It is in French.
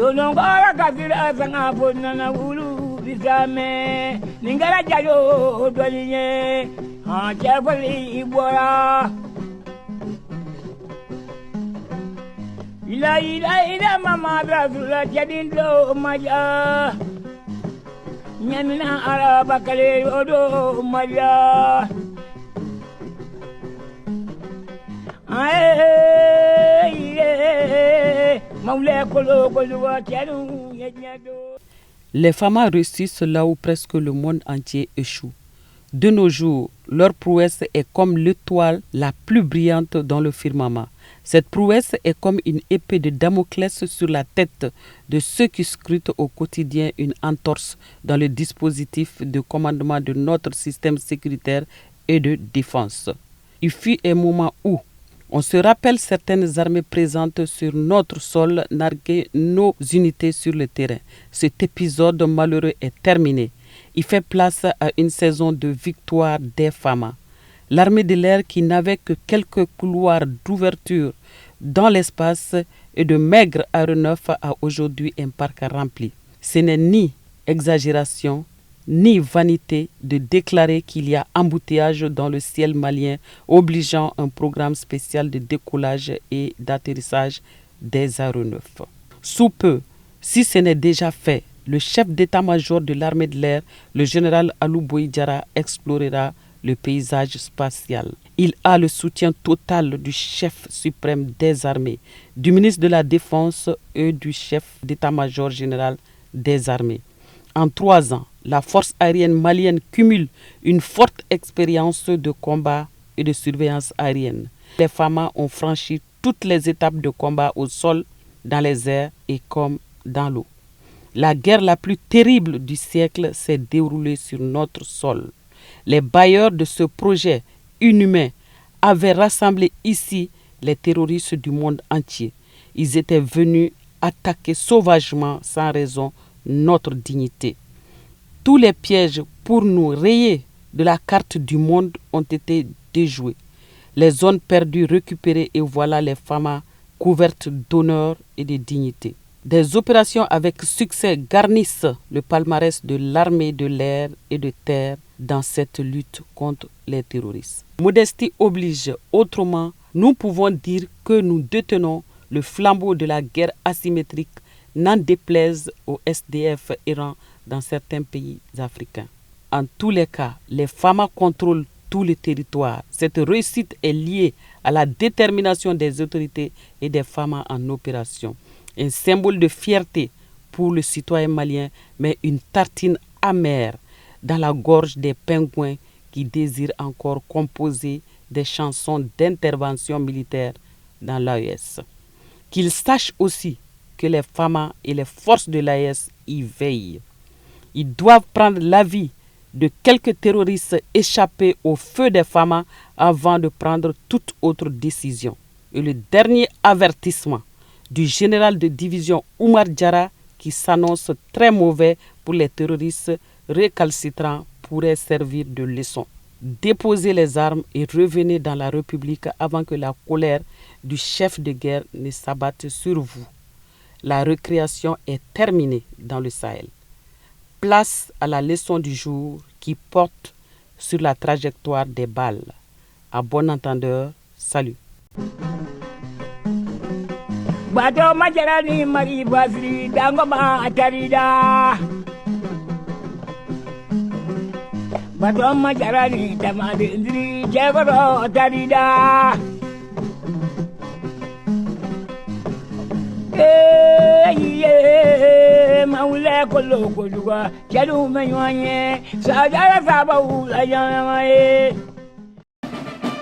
Sonongora kafira sanga bonana ulu bisame ningara jayo dolinye ha chefali ibora ila mama brazula jadindo maja nyamina araba kale odo maja Les femmes réussissent là où presque le monde entier échoue. De nos jours, leur prouesse est comme l'étoile la plus brillante dans le firmament. Cette prouesse est comme une épée de Damoclès sur la tête de ceux qui scrutent au quotidien une entorse dans le dispositif de commandement de notre système sécuritaire et de défense. Il fut un moment où on se rappelle certaines armées présentes sur notre sol narguer nos unités sur le terrain. Cet épisode malheureux est terminé. Il fait place à une saison de victoire des femmes. L'armée de l'air, qui n'avait que quelques couloirs d'ouverture dans l'espace et de maigres aéronefs, a aujourd'hui un parc rempli. Ce n'est ni exagération, ni vanité de déclarer qu'il y a embouteillage dans le ciel malien, obligeant un programme spécial de décollage et d'atterrissage des aéronefs. Sous peu, si ce n'est déjà fait, le chef d'état-major de l'armée de l'air, le général Alou Boïdjara, explorera le paysage spatial. Il a le soutien total du chef suprême des armées, du ministre de la Défense et du chef d'état-major général des armées. En 3 ans, la force aérienne malienne cumule une forte expérience de combat et de surveillance aérienne. Les femmes ont franchi toutes les étapes de combat au sol, dans les airs et comme dans l'eau. La guerre la plus terrible du siècle s'est déroulée sur notre sol. Les bailleurs de ce projet inhumain avaient rassemblé ici les terroristes du monde entier. Ils étaient venus attaquer sauvagement, sans raison, notre dignité. Tous les pièges pour nous rayer de la carte du monde ont été déjoués. Les zones perdues récupérées et voilà les femmes couvertes d'honneur et de dignité. Des opérations avec succès garnissent le palmarès de l'armée de l'air et de terre dans cette lutte contre les terroristes. Modestie oblige, autrement, nous pouvons dire que nous détenons le flambeau de la guerre asymétrique, n'en déplaise aux SDF errants dans certains pays africains. En tous les cas, les femmes contrôlent tout le territoire. Cette réussite est liée à la détermination des autorités et des femmes en opération. Un symbole de fierté pour le citoyen malien, mais une tartine amère dans la gorge des pingouins qui désirent encore composer des chansons d'intervention militaire dans l'AES. Qu'ils sachent aussi que les femmes et les forces de l'AES y veillent. Ils doivent prendre l'avis de quelques terroristes échappés au feu des femmes avant de prendre toute autre décision. Et le dernier avertissement du général de division Oumar Diarra, qui s'annonce très mauvais pour les terroristes récalcitrants, pourrait servir de leçon. Déposez les armes et revenez dans la République avant que la colère du chef de guerre ne s'abatte sur vous. La récréation est terminée dans le Sahel. Place à la leçon du jour qui porte sur la trajectoire des balles. À bon entendeur, salut. Bato majarani mari basri dangoma atarida. Bato majarani tamadi indri jebaro atarida. Maule kolo koluga jalu menyanye sajara sabahu la jamae.